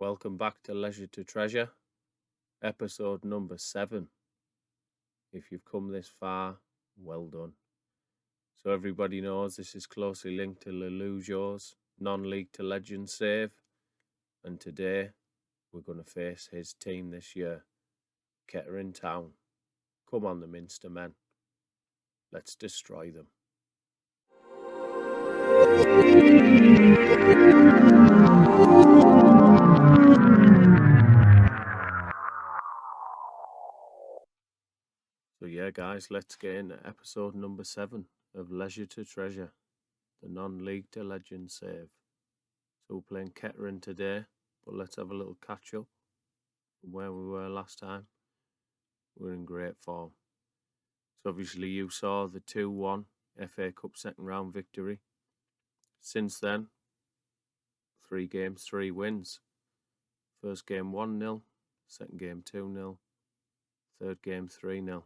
Welcome back to Leisure to Treasure, episode number 7. If you've come this far, well done. So everybody knows this is closely linked to Lollujo's non-league to legend save, and today we're going to face his team this year, Philltering Town. Come on the Minster men, let's destroy them. So yeah, guys, let's get into episode number 7 of Leisure to Treasure, the non-league to legend save. So we're playing Philltering today, but let's have a little catch up from where we were last time. We're in great form. So obviously you saw the 2-1 FA Cup second round victory. Since then, 3 games, 3 wins. First game 1-0, second game 2-0, third game 3-0.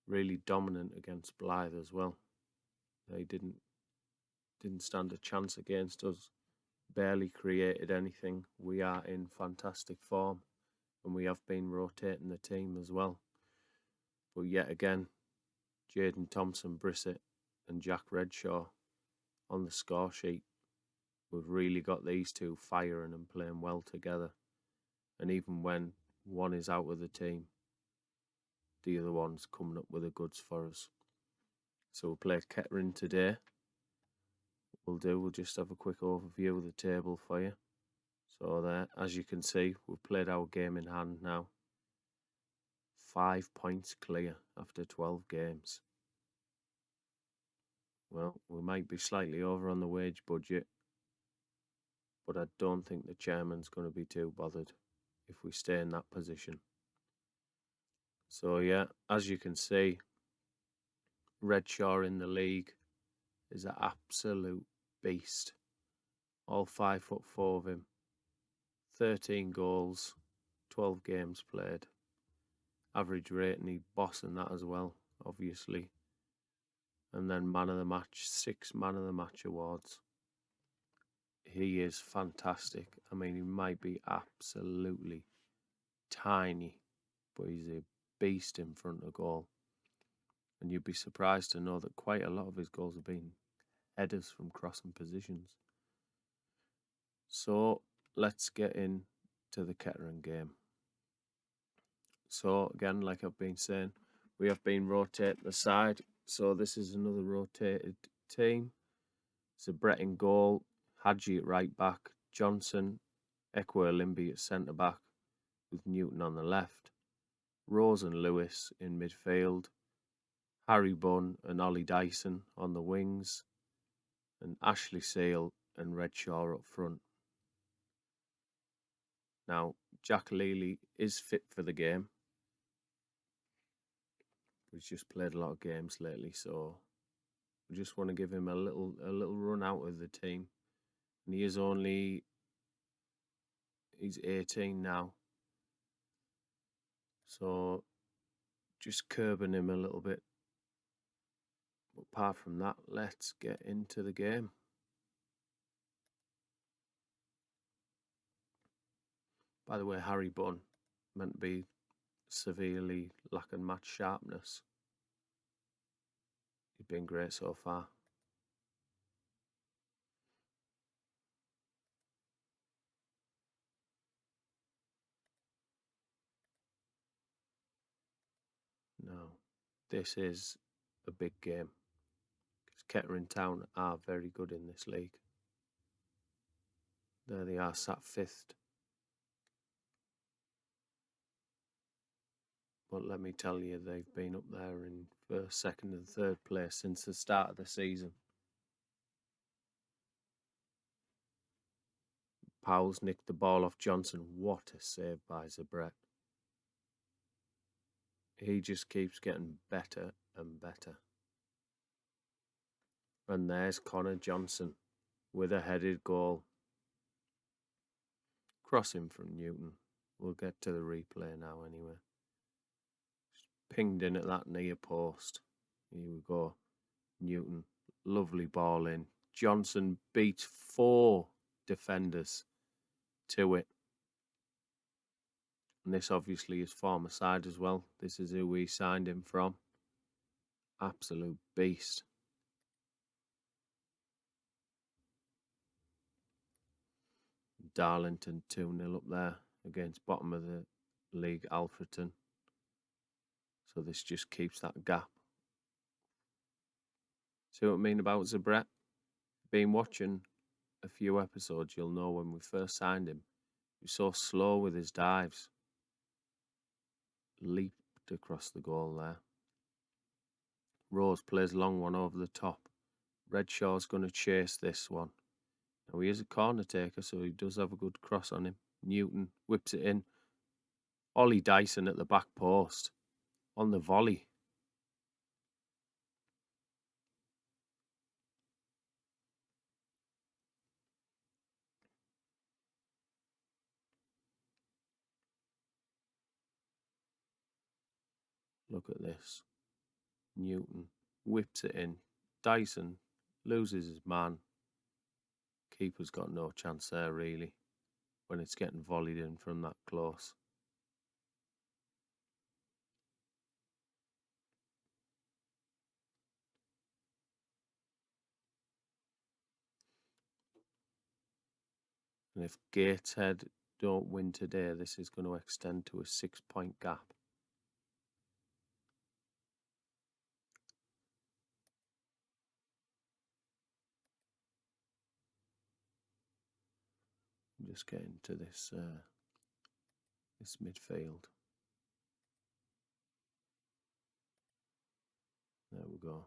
Really dominant against Blythe as well. They didn't stand a chance against us. Barely created anything. We are in fantastic form, and we have been rotating the team as well. But yet again, Jaden Thompson-Brissett and Jack Redshaw on the score sheet. We've really got these two firing and playing well together. And even when one is out of the team, the other one's coming up with the goods for us. So we'll play Philltering today. We'll just have a quick overview of the table for you. So there, as you can see, we've played our game in hand now. 5 points clear after 12 games. Well, we might be slightly over on the wage budget, but I don't think the chairman's going to be too bothered if we stay in that position. So yeah, as you can see, Redshaw in the league is an absolute beast. All 5'4" of him. 13 goals, 12 games played. Average rating, he's bossing that as well, obviously. And then man of the match, 6 man of the match awards. He is fantastic. I mean, he might be absolutely tiny, but he's a beast in front of goal. And you'd be surprised to know that quite a lot of his goals have been headers from crossing positions. So let's get into the Philltering game. So again, like I've been saying, we have been rotating the side. So this is another rotated team. It's a Brett in goal, Hadji at right back, Johnson, Ekwe-Limby at centre back, with Newton on the left, Rose and Lewis in midfield, Harry Bunn and Ollie Dyson on the wings, and Ashley Sale and Redshaw up front. Now, Jack Leely is fit for the game. He's just played a lot of games lately, so we just want to give him a little run out of the team. And he's 18 now. So just curbing him a little bit. But apart from that, let's get into the game. By the way, Harry Bunn meant to be severely lacking match sharpness. He's been great so far. No, this is a big game. Because Philltering Town are very good in this league. There they are, sat 5th. But let me tell you, they've been up there in first, second and third place since the start of the season. Powell's nicked the ball off Johnson. What a save by Zabret. He just keeps getting better and better. And there's Connor Johnson with a headed goal. Crossing from Newton. We'll get to the replay now anyway. Pinged in at that near post. Here we go. Newton. Lovely ball in. Johnson beats 4 defenders to it. And this obviously is former side as well. This is who we signed him from. Absolute beast. Darlington 2-0 up there against bottom of the league, Alfreton. So this just keeps that gap. See what I mean about Zabret? Been watching a few episodes, you'll know when we first signed him, he was so slow with his dives. Leaped across the goal there. Rose plays long one over the top. Redshaw's going to chase this one. Now he is a corner taker, so he does have a good cross on him. Newton whips it in. Ollie Dyson at the back post on the volley. Look at this. Newton whips it in. Dyson loses his man. Keeper's got no chance there, really, when it's getting volleyed in from that close. And if Gateshead don't win today, this is going to extend to a 6-point gap. Just getting to this this midfield. There we go.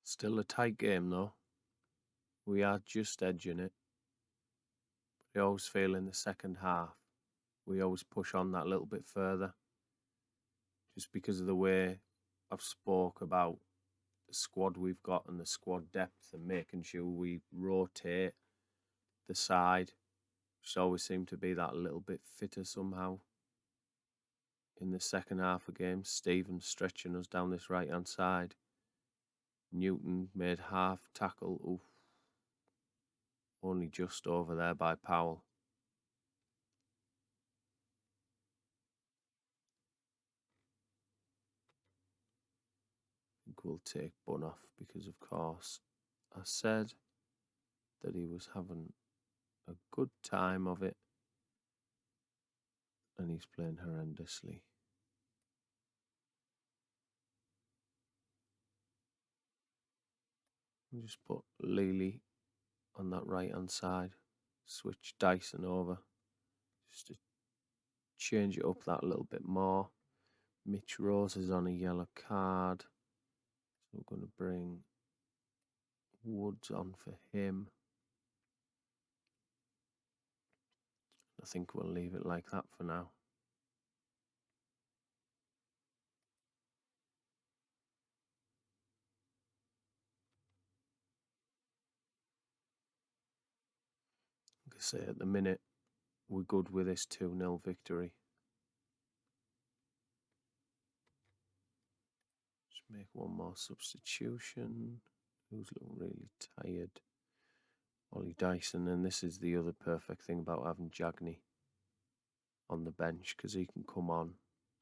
Still a tight game though. We are just edging it. I always feel in the second half, we always push on that little bit further. Just because of the way I've spoke about the squad we've got and the squad depth and making sure we rotate the side. Just always seem to be that little bit fitter somehow. In the second half of games, Stephen stretching us down this right-hand side. Newton made half tackle. Oof. Only just over there by Powell. I think we'll take Bunn off because, of course, I said that he was having a good time of it and he's playing horrendously. We'll just put Lely on that right-hand side. Switch Dyson over just to change it up that little bit more. Mitch Rose is on a yellow card. So we're going to bring Woods on for him. I think we'll leave it like that for now. Like I say, at the minute, we're good with this 2-0 victory. Just make one more substitution. Who's looking really tired? Ollie Dyson, and this is the other perfect thing about having Jagney on the bench, because he can come on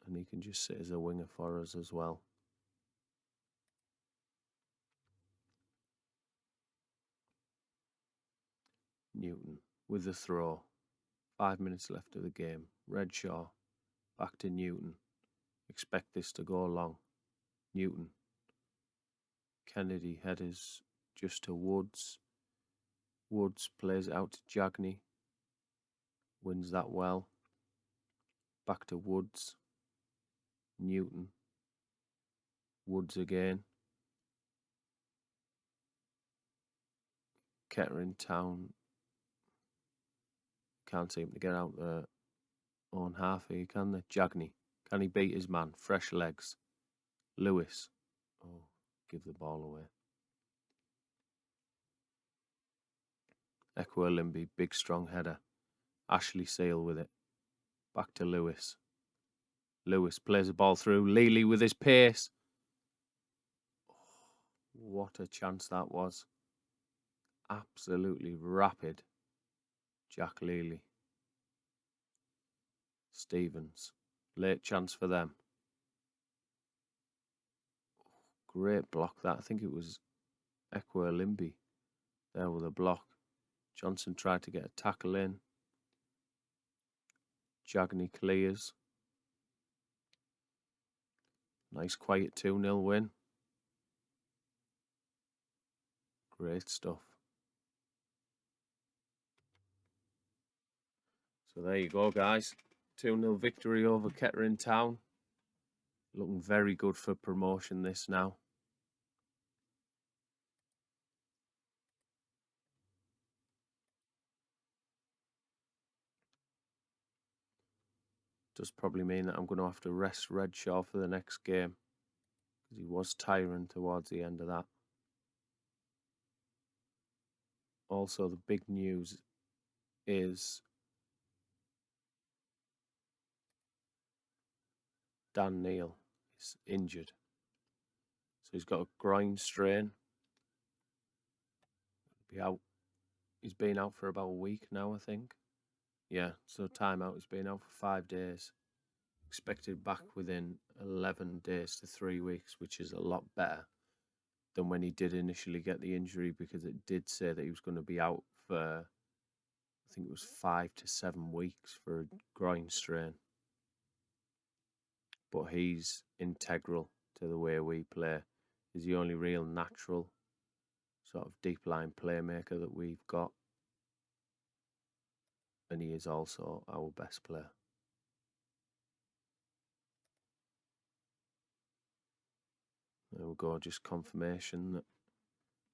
and he can just sit as a winger for us as well. Newton with the throw. 5 minutes left of the game. Redshaw back to Newton. Expect this to go long. Newton. Kennedy headers just to Woods. Woods plays it out to Jagney. Wins that well. Back to Woods. Newton. Woods again. Kettering Town can't seem to get out their own half here, can they? Jagney. Can he beat his man? Fresh legs. Lewis. Oh, give the ball away. Equa Limby, big strong header. Ashley Seal with it. Back to Lewis. Lewis plays the ball through. Lely with his pace. what a chance that was. Absolutely rapid. Jack Leely. Stevens. Late chance for them. Great block that. I think it was Limby there with a block. Johnson tried to get a tackle in. Jagney clears. Nice quiet 2-0 win. Great stuff. So there you go, guys. 2-0 victory over Kettering Town. Looking very good for promotion this now. Does probably mean that I'm going to have to rest Redshaw for the next game, because he was tiring towards the end of that. Also, the big news is Dan Neal is injured. So he's got a groin strain. He'll be out. He's been out for about a week now, I think. Yeah, so timeout. He's been out for 5 days. Expected back within 11 days to 3 weeks, which is a lot better than when he did initially get the injury, because it did say that he was going to be out for, I think it was 5 to 7 weeks for a groin strain. But he's integral to the way we play. He's the only real natural sort of deep line playmaker that we've got. And he is also our best player. There we go, just confirmation that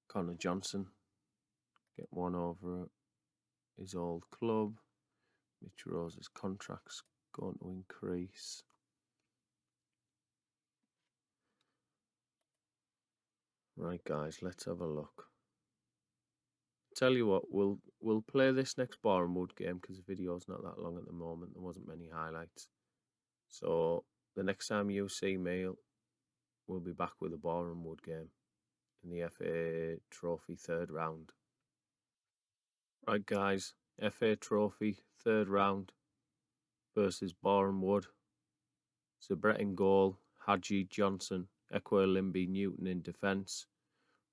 Connor Johnson get one over his old club. Mitch Rose's contract's going to increase. Right, guys, let's have a look. Tell you what, we'll play this next Boreham Wood game because the video's not that long at the moment. There wasn't many highlights. So the next time you see me, we'll be back with a Boreham Wood game in the FA Trophy 3rd round. Right, guys, FA Trophy 3rd round versus Boreham Wood. Zabret in goal, Hadji, Johnson, Limby, Newton in defence.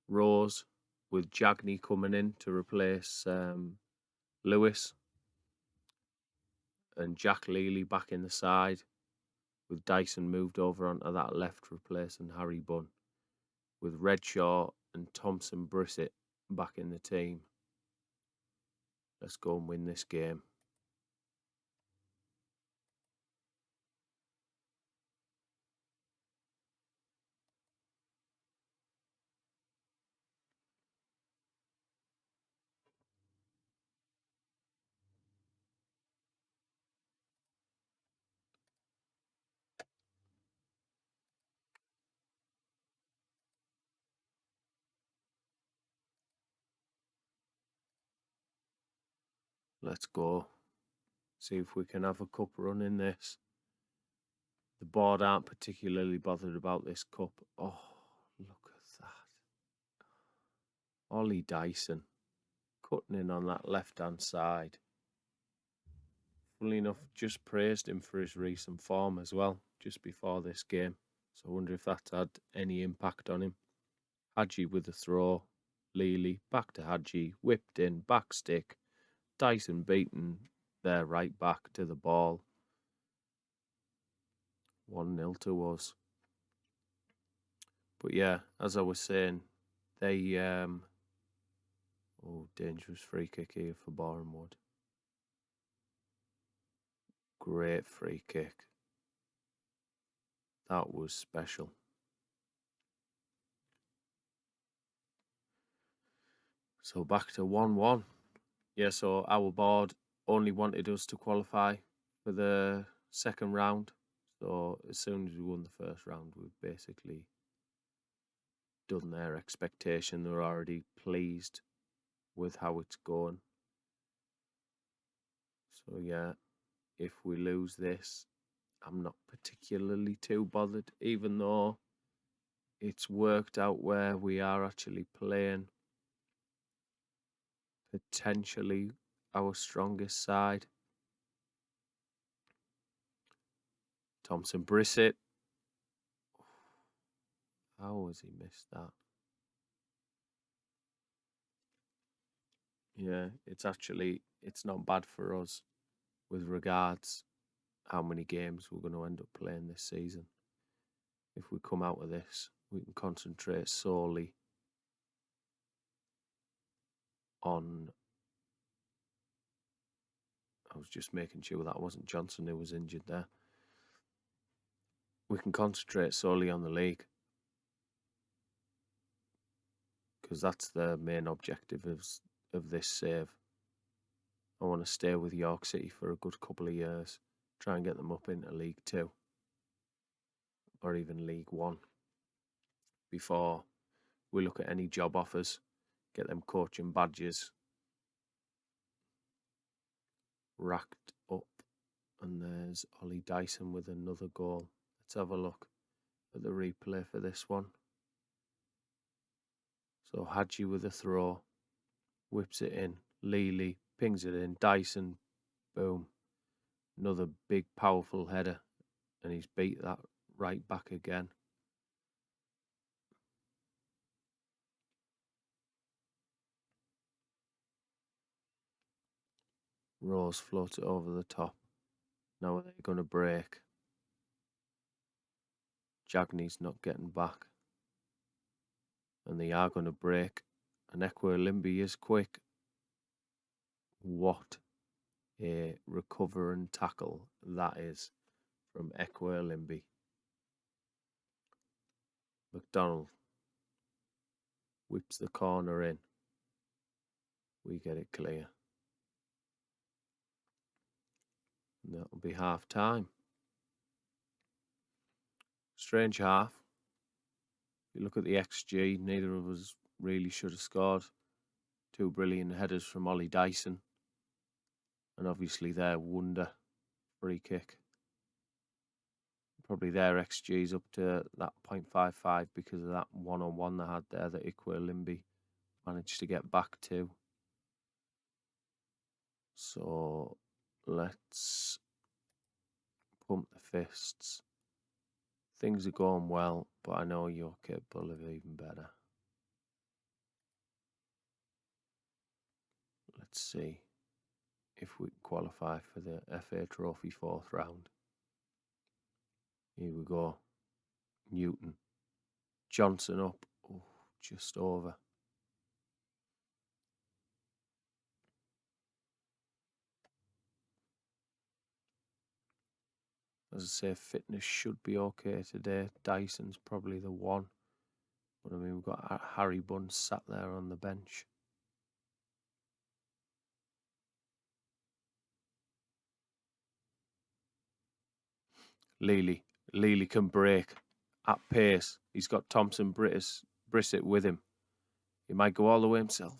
Rose with Jagney coming in to replace Lewis. And Jack Leely back in the side, with Dyson moved over onto that left, replacing Harry Bunn, with Redshaw and Thompson Brissett back in the team. Let's go and win this game. Let's go. See if we can have a cup run in this. The board aren't particularly bothered about this cup. Oh, look at that. Ollie Dyson cutting in on that left-hand side. Funnily enough, just praised him for his recent form as well, just before this game. So I wonder if that's had any impact on him. Hadji with the throw. Leely back to Hadji, whipped in, back stick. Dyson beaten their right back to the ball. 1-0 to us. But yeah, as I was saying, they dangerous free kick here for Boreham Wood. Great free kick. That was special. So back to 1-1. Yeah, so our board only wanted us to qualify for the second round. So as soon as we won the first round, we've basically done their expectation. They're already pleased with how it's going. So yeah, if we lose this, I'm not particularly too bothered, even though it's worked out where we are actually playing potentially our strongest side. Thompson Brissett. How has he missed that? Yeah, it's not bad for us with regards how many games we're going to end up playing this season. If we come out of this, we can concentrate solely on. I was just making sure that wasn't Johnson who was injured there. We can concentrate solely on the league because that's the main objective of this save. I want to stay with York City for a good couple of years, try and get them up into League 2 or even League 1 before we look at any job offers, get them coaching badges racked up. And there's Ollie Dyson with another goal. Let's have a look at the replay for this one. So Hadji with a throw, whips it in. Lely pings it in. Dyson, boom. Another big, powerful header. And he's beat that right back again. Rose floats it over the top. Now are they going to break? Jagney's not getting back. And they are going to break. And Limby is quick. What a recover and tackle that is from Limby. McDonald whips the corner in. We get it clear. And that'll be half time. Strange half. If you look at the XG, neither of us really should have scored. Two brilliant headers from Ollie Dyson. And obviously their wonder free kick. Probably their XG's up to that 0.55 because of that one-on-one they had there that Limby managed to get back to. So let's pump the fists. Things are going well, but I know you're capable of even better. Let's see if we qualify for the FA Trophy 4th round. Here we go. Newton. Johnson up. Oh, just over. As I say, fitness should be okay today. Dyson's probably the one. But I mean, we've got Harry Bunn sat there on the bench. Lely can break at pace. He's got Thompson Brissett with him. He might go all the way himself.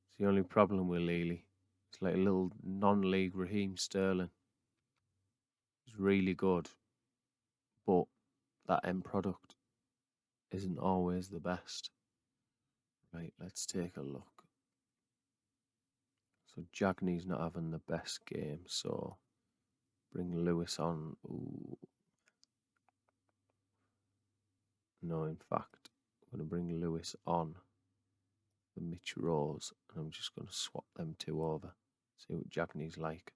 It's the only problem with Lely. It's like a little non-league Raheem Sterling. He's really good, but that end product isn't always the best. Right, let's take a look. So Jagney's not having the best game, so bring Lewis on. Ooh. No, in fact, I'm going to bring Lewis on for Mitch Rose, and I'm just going to swap them two over. See what Jagney's like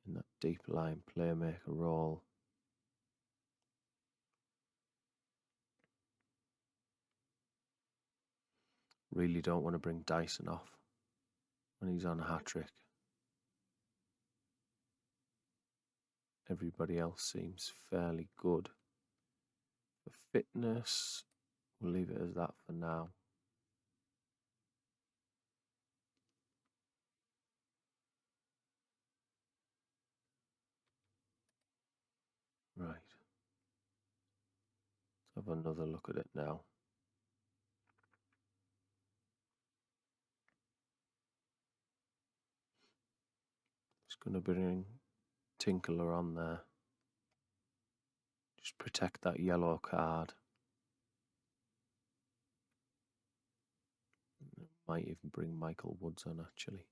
in that deep line playmaker role. Really don't want to bring Dyson off when he's on a hat-trick. Everybody else seems fairly good. For fitness, we'll leave it as that for now. Right. Let's have another look at it now. Just going to bring Tinkler on there. Just protect that yellow card. Might even bring Michael Woods on, actually.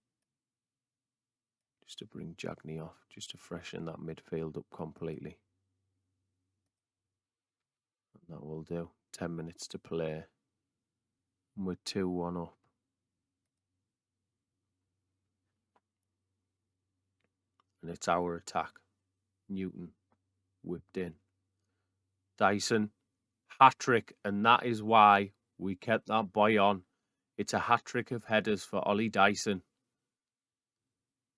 Just to bring Jagney off, just to freshen that midfield up completely. And that will do. 10 minutes to play. And we're 2-1 up. And it's our attack. Newton whipped in. Dyson, hat-trick, and that is why we kept that boy on. It's a hat-trick of headers for Ollie Dyson.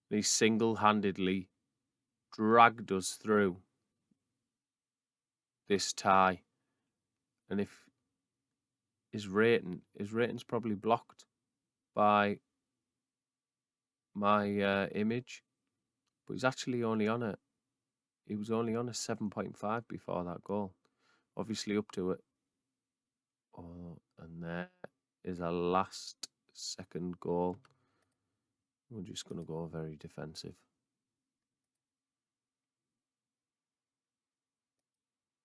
He single-handedly dragged us through this tie. And if his rating's probably blocked by my image, but he's actually only on it. He was only on a 7.5 before that goal. Obviously up to it. Oh, and there is a last second goal. We're just going to go very defensive.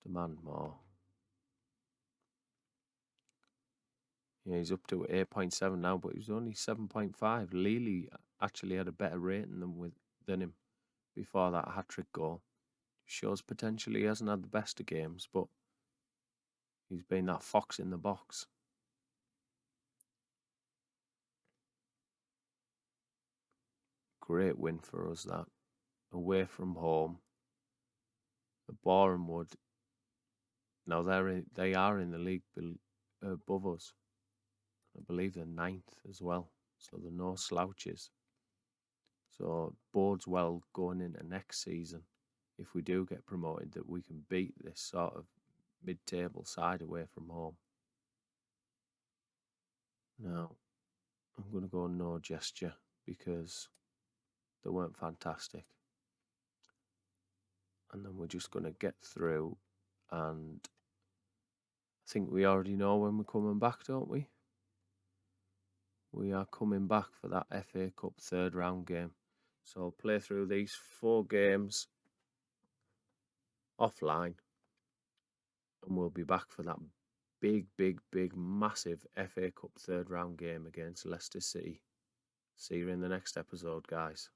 Demand more. Yeah, he's up to 8.7 now, but he was only 7.5. Lely actually had a better rating than him before that hat-trick goal. Shows potentially he hasn't had the best of games, but he's been that fox in the box. Great win for us, that. Away from home. The Boreham Wood. Now they are in the league above us. I believe they're 9th as well. So they're no slouches. So it bodes well going into next season, if we do get promoted, that we can beat this sort of mid-table side away from home. Now, I'm going to go no gesture because they weren't fantastic. And then we're just going to get through, and I think we already know when we're coming back, don't we? We are coming back for that FA Cup third round game. So I'll play through these 4 games offline, and we'll be back for that big, massive FA Cup third round game against Leicester City. See you in the next episode, guys.